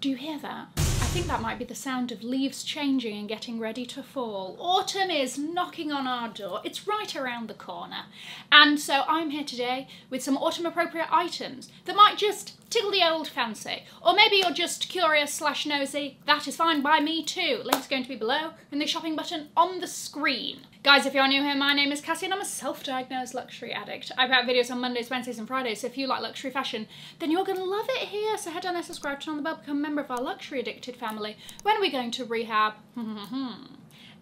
Do you hear that? I think that might be the sound of leaves changing and getting ready to fall. Autumn is knocking on our door. It's right around the corner. And so I'm here today with some autumn appropriate items that might just tickle the old fancy. Or maybe you're just curious / nosy. That is fine by me too. Link's going to be below in the shopping button on the screen. Guys, if you're new here, my name is Cassie and I'm a self-diagnosed luxury addict. I put out videos on Mondays, Wednesdays and Fridays, so if you like luxury fashion, then you're going to love it here. So head down there, subscribe, turn on the bell, become a member of our luxury addicted family. When are we going to rehab?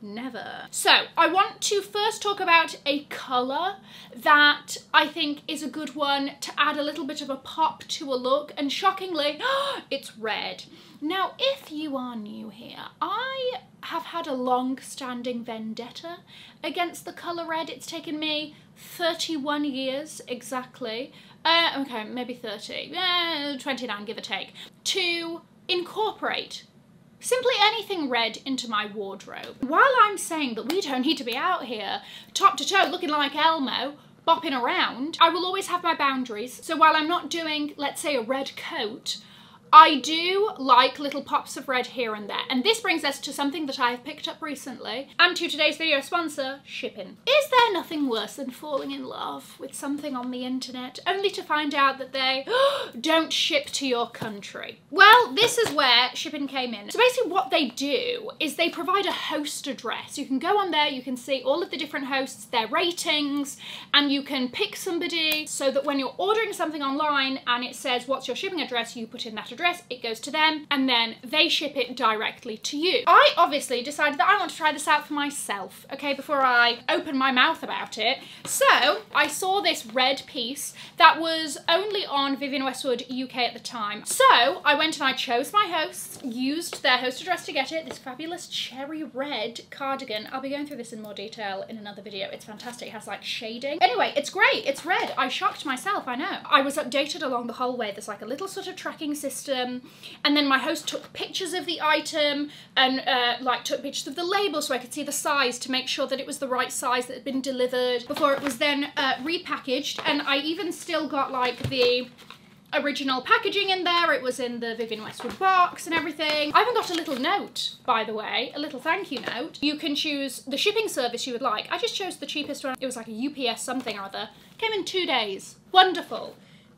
Never. So, I want to first talk about a colour that I think is a good one to add a little bit of a pop to a look, and shockingly, it's red. Now, if you are new here, I have had a long-standing vendetta against the colour red. It's taken me 31 years exactly, okay, maybe 30, 29 give or take, to incorporate simply anything red into my wardrobe. While I'm saying that we don't need to be out here top to toe looking like Elmo, bopping around, I will always have my boundaries. So while I'm not doing, let's say, a red coat, I do like little pops of red here and there. And this brings us to something that I have picked up recently, and to today's video sponsor, SHIPPN. Is there nothing worse than falling in love with something on the internet, only to find out that they don't ship to your country? Well, this is where SHIPPN came in. So basically what they do is they provide a host address. You can go on there, you can see all of the different hosts, their ratings, and you can pick somebody so that when you're ordering something online and it says, what's your shipping address, you put in that address, it goes to them, and then they ship it directly to you. I obviously decided that I want to try this out for myself, okay, before I open my mouth about it. So I saw this red piece that was only on Vivienne Westwood UK at the time. So I went and I chose my hosts, used their host address to get it, this fabulous cherry red cardigan. I'll be going through this in more detail in another video. It's fantastic, it has like shading. Anyway, it's great, it's red. I shocked myself, I know. I was updated along the whole way. There's like a little sort of tracking system, and then my host took pictures of the item and like took pictures of the label so I could see the size to make sure that it was the right size that had been delivered before it was then repackaged. And I even still got like the original packaging in there. It was in the Vivienne Westwood box and everything. I even got a little note, by the way, a little thank you note. You can choose the shipping service you would like. I just chose the cheapest one. It was like a UPS something or other. Came in 2 days. Wonderful.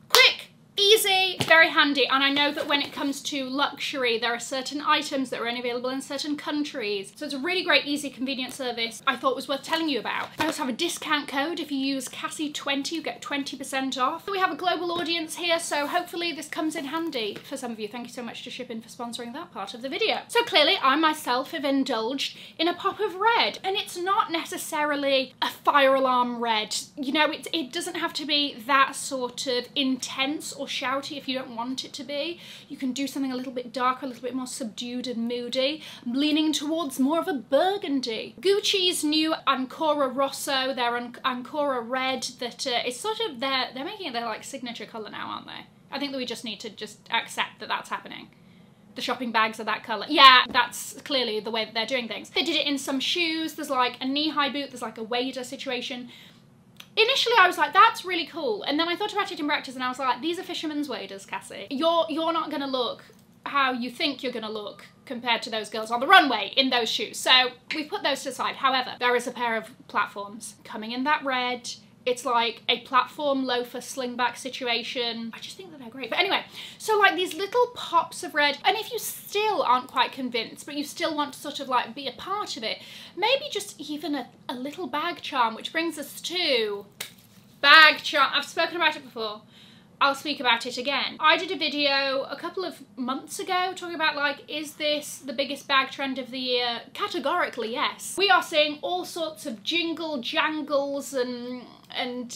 Quick. Easy, very handy, and I know that when it comes to luxury, there are certain items that are only available in certain countries. So it's a really great, easy, convenient service I thought was worth telling you about. I also have a discount code. If you use Cassie20, you get 20% off. We have a global audience here, so hopefully this comes in handy for some of you. Thank you so much to SHIPPN for sponsoring that part of the video. So clearly, I myself have indulged in a pop of red, and it's not necessarily a fire alarm red. You know, it doesn't have to be that sort of intense or shouty if you don't want it to be. You can do something a little bit darker, a little bit more subdued and moody. I'm leaning towards more of a burgundy. Gucci's new Ancora Rosso, their Ancora Red, that is sort of they're making it their like signature colour now, aren't they? I think that we just need to just accept that that's happening. The shopping bags are that colour. Yeah, that's clearly the way that they're doing things. They did it in some shoes. There's like a knee-high boot, there's like a wader situation. Initially I was like, that's really cool, and then I thought about it in practice and I was like, these are fisherman's waders, Cassie. You're not gonna look how you think you're gonna look compared to those girls on the runway in those shoes. So we put those to the side. However, there is a pair of platforms coming in that red. It's like a platform loafer slingback situation. I just think that they're great. But anyway, so like these little pops of red, and if you still aren't quite convinced, but you still want to sort of like be a part of it, maybe just even a little bag charm, which brings us to bag charm. I've spoken about it before. I'll speak about it again. I did a video a couple of months ago talking about like, is this the biggest bag trend of the year? Categorically, yes. We are seeing all sorts of jingle jangles and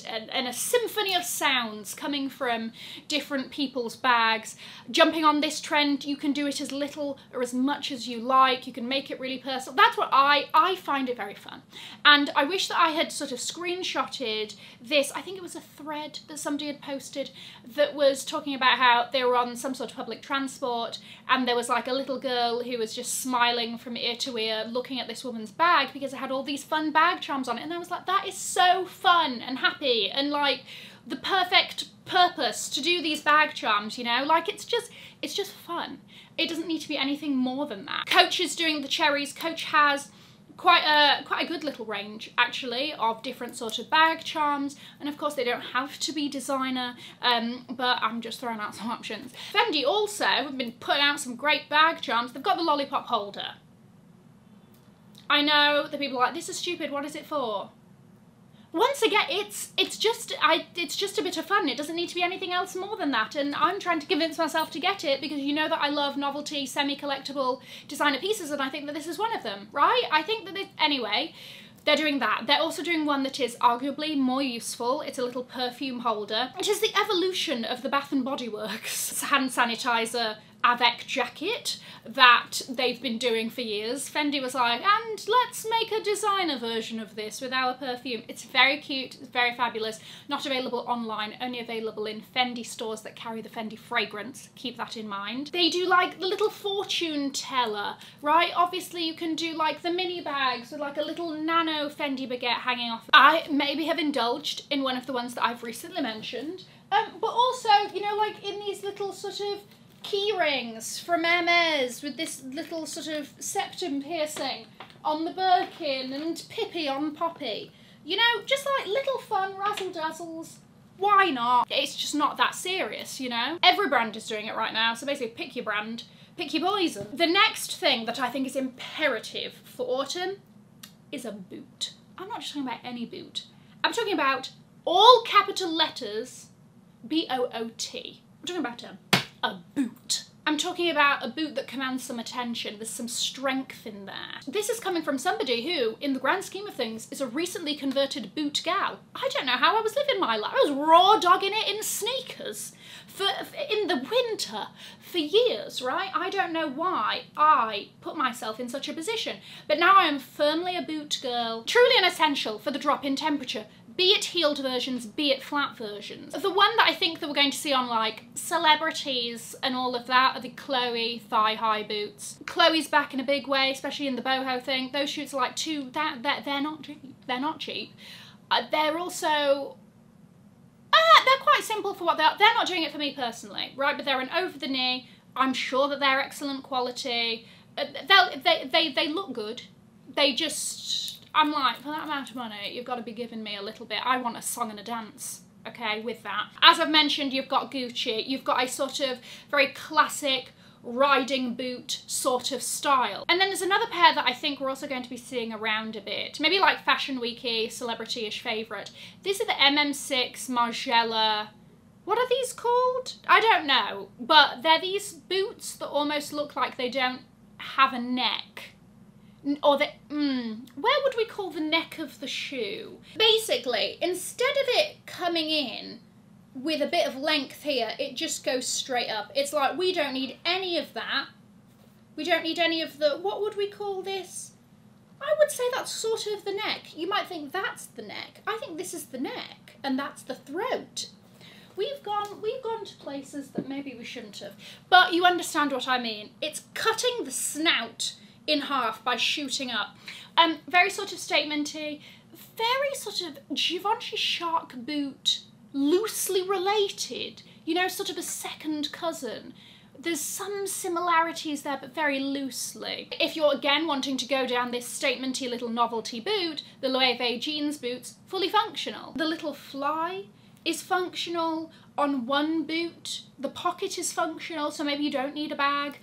a symphony of sounds coming from different people's bags. Jumping on this trend, you can do it as little or as much as you like. You can make it really personal. That's what I find it very fun. And I wish that I had sort of screenshotted this. I think it was a thread that somebody had posted that was talking about how they were on some sort of public transport and there was like a little girl who was just smiling from ear to ear looking at this woman's bag because it had all these fun bag charms on it, and I was like, that is so fun and happy and like the perfect purpose to do these bag charms, you know? Like, it's just fun. It doesn't need to be anything more than that. Coach is doing the cherries. Coach has quite a good little range, actually, of different sort of bag charms, and of course they don't have to be designer, but I'm just throwing out some options. Fendi also have been putting out some great bag charms. They've got the lollipop holder. I know that people are like, this is stupid, what is it for? Once again, it's just a bit of fun. It doesn't need to be anything else more than that, and I'm trying to convince myself to get it because you know that I love novelty, semi-collectible designer pieces, and I think that this is one of them, right? I think that anyway, they're doing that. They're also doing one that is arguably more useful. It's a little perfume holder. It is the evolution of the Bath & Body Works hand sanitizer avec jacket that they've been doing for years. Fendi was like, and let's make a designer version of this with our perfume. It's very cute, it's very fabulous. Not available online, only available in Fendi stores that carry the Fendi fragrance. Keep that in mind. They do like the little fortune teller, right? Obviously you can do like the mini bags with like a little nano Fendi baguette hanging off. I maybe have indulged in one of the ones that I've recently mentioned, but also, you know, like in these little sort of key rings from Hermes with this little sort of septum piercing on the Birkin and Pippi on Poppy. You know, just like little fun razzle-dazzles. Why not? It's just not that serious, you know? Every brand is doing it right now, so basically pick your brand, pick your poison. The next thing that I think is imperative for autumn is a boot. I'm not just talking about any boot. I'm talking about all capital letters, B-O-O-T. I'm talking about a boot. I'm talking about a boot that commands some attention. There's some strength in there. This is coming from somebody who, in the grand scheme of things, is a recently converted boot gal. I don't know how I was living my life. I was raw dogging it in sneakers in the winter for years, right? I don't know why I put myself in such a position, but now I am firmly a boot girl. Truly an essential for the drop in temperature, be it heeled versions, be it flat versions. The one that I think that we're going to see on like celebrities and all of that are the Chloe thigh-high boots. Chloe's back in a big way, especially in the boho thing. Those shoots are like they're not cheap. They're not cheap. They're also they're quite simple for what they are. They're not doing it for me personally, right? But they're an over the knee. I'm sure that they're excellent quality. They look good. They just, I'm like, for that amount of money, you've got to be giving me a little bit. I want a song and a dance, okay, with that. As I've mentioned, you've got Gucci. You've got a sort of very classic riding boot sort of style. And then there's another pair that I think we're also going to be seeing around a bit. Maybe like Fashion Weeky, celebrity-ish favourite. These are the MM6 Margiela. What are these called? I don't know. But they're these boots that almost look like they don't have a neck. Or where would we call the neck of the shoe? Basically, instead of it coming in with a bit of length here, it just goes straight up. It's like, we don't need any of that. We don't need any of the, what would we call this? I would say that's sort of the neck. You might think that's the neck. I think this is the neck, and that's the throat. We've gone to places that maybe we shouldn't have. But you understand what I mean. It's cutting the snout in half by shooting up. Very sort of statementy, very sort of Givenchy shark boot, loosely related, you know, sort of a second cousin. There's some similarities there, but very loosely. If you're again wanting to go down this statementy little novelty boot, the Loewe jeans boots, fully functional. The little fly is functional on one boot. The pocket is functional, so maybe you don't need a bag.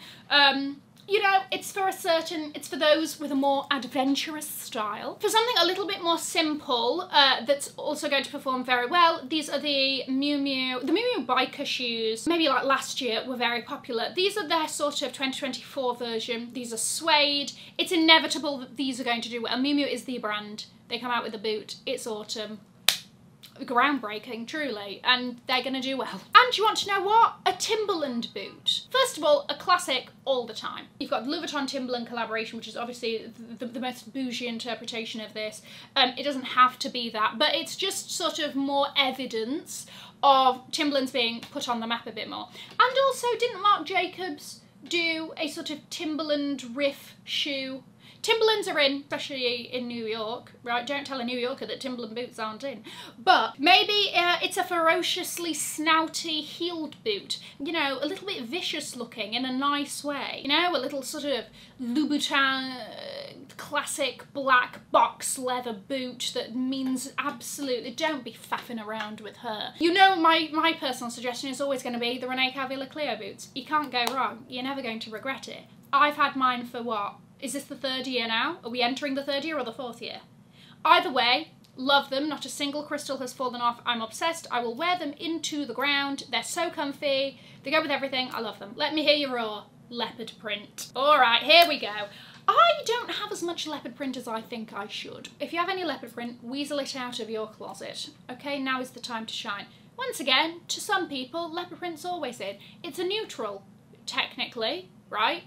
You know, it's for those with a more adventurous style. For something a little bit more simple, that's also going to perform very well, these are the Miu Miu biker shoes. Maybe like last year were very popular. These are their sort of 2024 version. These are suede. It's inevitable that these are going to do well. Miu Miu is the brand. They come out with a boot. It's autumn. Groundbreaking, truly, and they're gonna do well. And you want to know what? A Timberland boot. First of all, a classic all the time. You've got the Louboutin Timberland collaboration, which is obviously the most bougie interpretation of this. It doesn't have to be that, but it's just sort of more evidence of Timberland's being put on the map a bit more. And also, didn't Marc Jacobs do a sort of Timberland riff shoe? Timberlands are in, especially in New York, right? Don't tell a New Yorker that Timberland boots aren't in. But maybe it's a ferociously snouty heeled boot, you know, a little bit vicious looking in a nice way. You know, a little sort of Louboutin classic black box leather boot that means absolutely, don't be faffing around with her. You know, my personal suggestion is always going to be the Renee Cavill Cleo boots. You can't go wrong. You're never going to regret it. I've had mine for what? Is this the 3rd year now? Are we entering the 3rd year or the 4th year? Either way, love them. Not a single crystal has fallen off. I'm obsessed. I will wear them into the ground. They're so comfy. They go with everything. I love them. Let me hear you roar. Leopard print. All right, here we go. I don't have as much leopard print as I think I should. If you have any leopard print, weasel it out of your closet. Okay, now is the time to shine. Once again, to some people, leopard print's always in. It's a neutral, technically, right?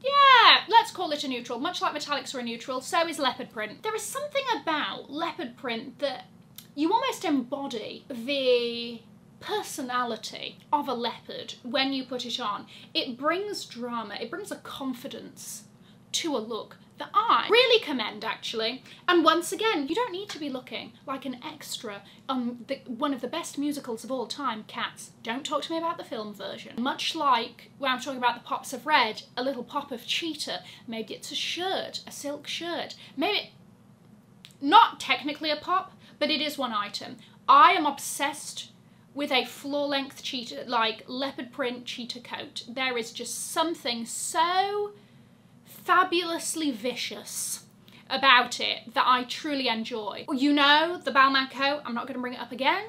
Yeah, let's call it a neutral. Much like metallics are a neutral, so is leopard print. There is something about leopard print that you almost embody the personality of a leopard when you put it on. It brings drama, it brings a confidence to a look that I really commend, actually. And once again, you don't need to be looking like an extra on one of the best musicals of all time, Cats. Don't talk to me about the film version. Much like when I'm talking about the pops of red, a little pop of cheetah, maybe it's a shirt, a silk shirt. Maybe not technically a pop, but it is one item. I am obsessed with a floor-length cheetah, like leopard print cheetah coat. There is just something so fabulously vicious about it that I truly enjoy. You know, the Balmain coat, I'm not going to bring it up again.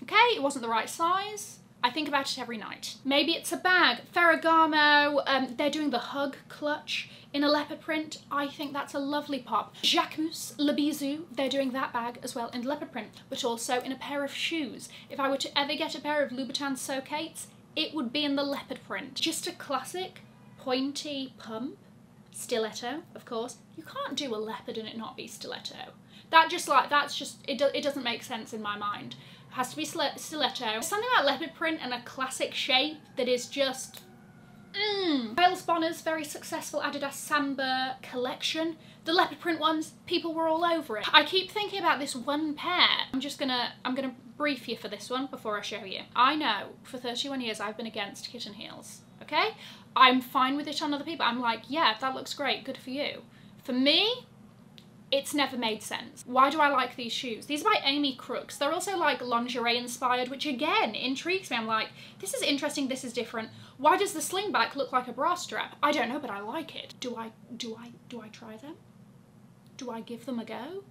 Okay, it wasn't the right size. I think about it every night. Maybe it's a bag. Ferragamo, they're doing the hug clutch in a leopard print. I think that's a lovely pop. Jacquemus Le Bisou, they're doing that bag as well in leopard print, but also in a pair of shoes. If I were to ever get a pair of Louboutin Socates, it would be in the leopard print. Just a classic pointy pump. Stiletto, of course. You can't do a leopard and it not be stiletto. It doesn't make sense in my mind. It has to be stiletto. There's something about leopard print and a classic shape that is just Wales Bonner's very successful Adidas Samba collection. The leopard print ones, people were all over it. I keep thinking about this one pair. I'm gonna brief you for this one before I show you. I know for 31 years I've been against kitten heels, okay? I'm fine with it on other people. I'm like, yeah, that looks great, good for you. For me, it's never made sense. Why do I like these shoes? These are by Amy Crooks. They're also like lingerie inspired, which again intrigues me. I'm like, this is interesting, this is different. Why does the slingback look like a bra strap? I don't know, but I like it. Do I try them? Do I give them a go?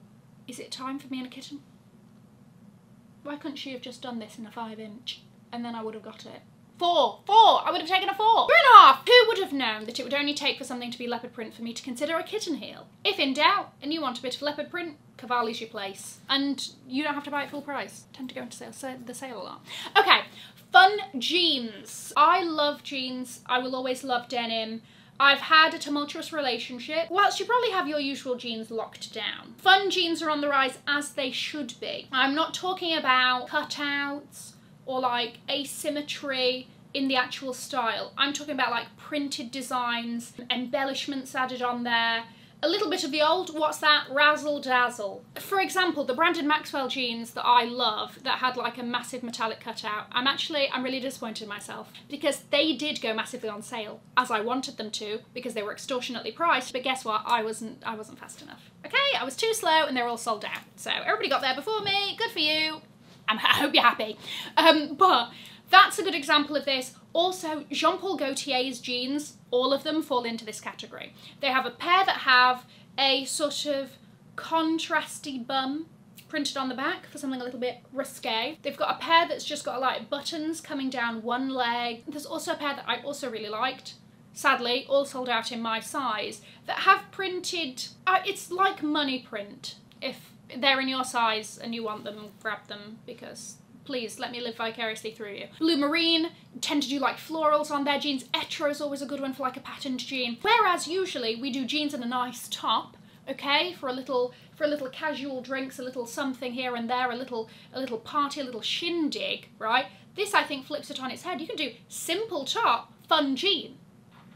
Is it time for me and a kitten? Why couldn't she have just done this in a 5-inch and then I would have got it? 4! I would have taken a 4! 3.5! Who would have known that it would only take for something to be leopard print for me to consider a kitten heel? If in doubt, and you want a bit of leopard print, Cavalli's your place. And you don't have to buy it full price. Tend to go into the sale a lot. Okay, fun jeans. I love jeans. I will always love denim. I've had a tumultuous relationship. Whilst you probably have your usual jeans locked down. Fun jeans are on the rise, as they should be. I'm not talking about cutouts or like asymmetry in the actual style. I'm talking about like printed designs, embellishments added on there, a little bit of the old, what's that, razzle dazzle. For example, the Brandon Maxwell jeans that I love that had like a massive metallic cutout, I'm really disappointed in myself because they did go massively on sale, as I wanted them to, because they were extortionately priced, but guess what, I wasn't fast enough. Okay, I was too slow and they were all sold out. So everybody got there before me, good for you. I hope you're happy. But that's a good example of this. Also, Jean-Paul Gaultier's jeans, all of them fall into this category. They have a pair that have a sort of contrasty bum printed on the back for something a little bit risque. They've got a pair that's just got like buttons coming down one leg. There's also a pair that I also really liked, sadly, all sold out in my size, that have printed, it's like money print. If they're in your size and you want them, grab them, because please let me live vicariously through you. Blue Marine tend to do like florals on their jeans. Etro is always a good one for like a patterned jean. Whereas usually we do jeans and a nice top, okay, for a little casual drinks, a little something here and there, a little party, a little shindig, right? This I think flips it on its head. You can do simple top, fun jean.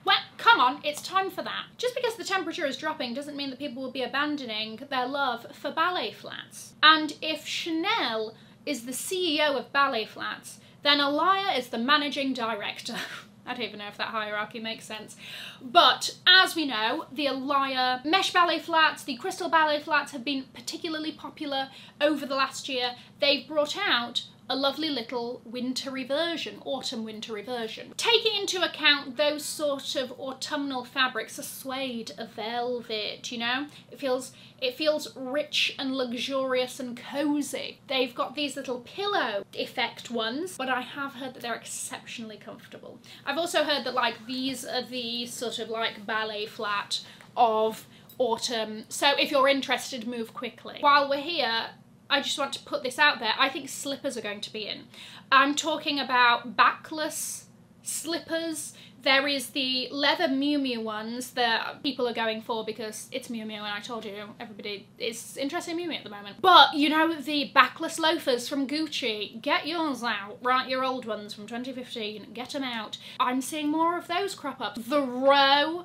Well, come on, it's time for that. Just because the temperature is dropping doesn't mean that people will be abandoning their love for ballet flats. And if Chanel is the CEO of ballet flats, then Alaia is the managing director. I don't even know if that hierarchy makes sense. But as we know, the Alaia mesh ballet flats, the crystal ballet flats have been particularly popular over the last year. They've brought out a lovely little wintry version, autumn wintry version. Taking into account those sort of autumnal fabrics, a suede, a velvet, you know? It feels rich and luxurious and cozy. They've got these little pillow effect ones, but I have heard that they're exceptionally comfortable. I've also heard that like these are the sort of like ballet flat of autumn. So if you're interested, move quickly. While we're here, I just want to put this out there. I think slippers are going to be in. I'm talking about backless slippers. There is the leather Miu Miu ones that people are going for because it's Miu Miu, and I told you everybody is interested in Miu Miu at the moment. But you know, the backless loafers from Gucci, get yours out. Right, your old ones from 2015, get them out. I'm seeing more of those crop up. The Row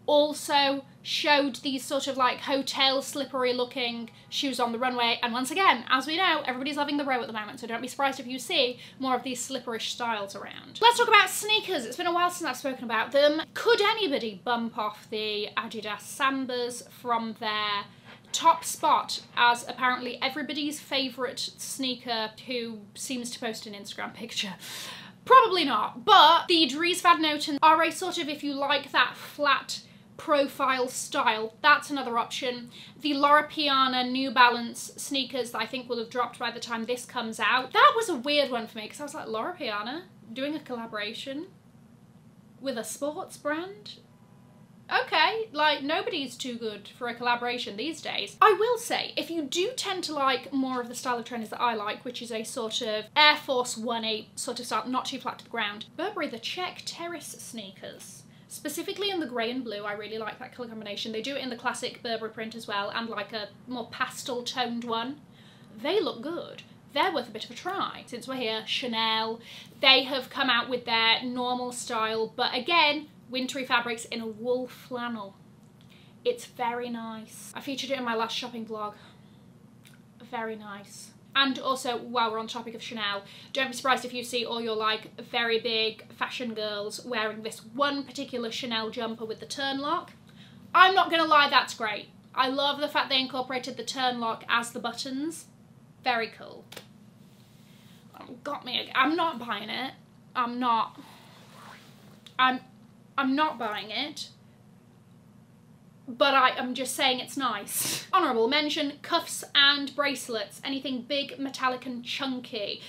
also showed these sort of like hotel slippery looking shoes on the runway, and once again, as we know, everybody's loving the Row at the moment, so don't be surprised if you see more of these slipperish styles around. Let's talk about sneakers. It's been a while since I've spoken about them. Could anybody bump off the Adidas Sambas from their top spot as apparently everybody's favourite sneaker who seems to post an Instagram picture? Probably not, but the Dries Van Noten are a sort of, if you like that flat profile style, that's another option. The Loro Piana New Balance sneakers that I think will have dropped by the time this comes out. That was a weird one for me because I was like, Loro Piana doing a collaboration with a sports brand? Okay, like nobody's too good for a collaboration these days. I will say, if you do tend to like more of the style of trainers that I like, which is a sort of Air Force 1-8 sort of style, not too flat to the ground, Burberry the Check Terrace sneakers. Specifically in the grey and blue, I really like that colour combination. They do it in the classic Burberry print as well, and like a more pastel toned one. They look good. They're worth a bit of a try. Since we're here, Chanel, they have come out with their normal style, but again, wintry fabrics in a wool flannel. It's very nice. I featured it in my last shopping vlog. Very nice. And also, while we're on the topic of Chanel, don't be surprised if you see all your like very big fashion girls wearing this one particular Chanel jumper with the turn lock. I'm not gonna lie, that's great. I love the fact they incorporated the turn lock as the buttons. Very cool. Got me again. I'm not buying it. I'm not buying it. But I'm just saying it's nice. Honourable mention, cuffs and bracelets, anything big, metallic and chunky.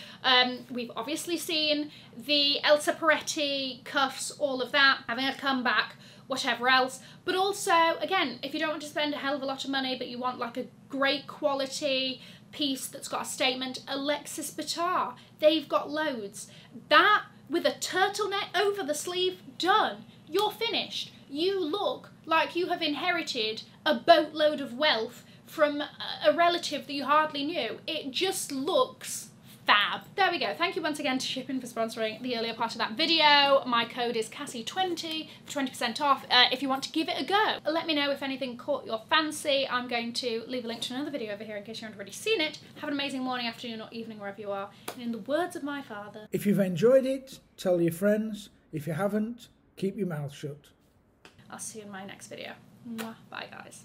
We've obviously seen the Elsa Peretti cuffs, all of that, having a comeback, whatever else. But also, again, if you don't want to spend a hell of a lot of money, but you want like a great quality piece that's got a statement, Alexis Bitar, they've got loads. That, with a turtleneck over the sleeve, done. You're finished. You look like you have inherited a boatload of wealth from a relative that you hardly knew. It just looks fab. There we go. Thank you once again to SHIPPN for sponsoring the earlier part of that video. My code is Cassie20 for 20% off if you want to give it a go. Let me know if anything caught your fancy. I'm going to leave a link to another video over here in case you haven't already seen it. Have an amazing morning, afternoon or evening wherever you are. And in the words of my father, if you've enjoyed it, tell your friends. If you haven't, keep your mouth shut. I'll see you in my next video. Mwah. Bye guys.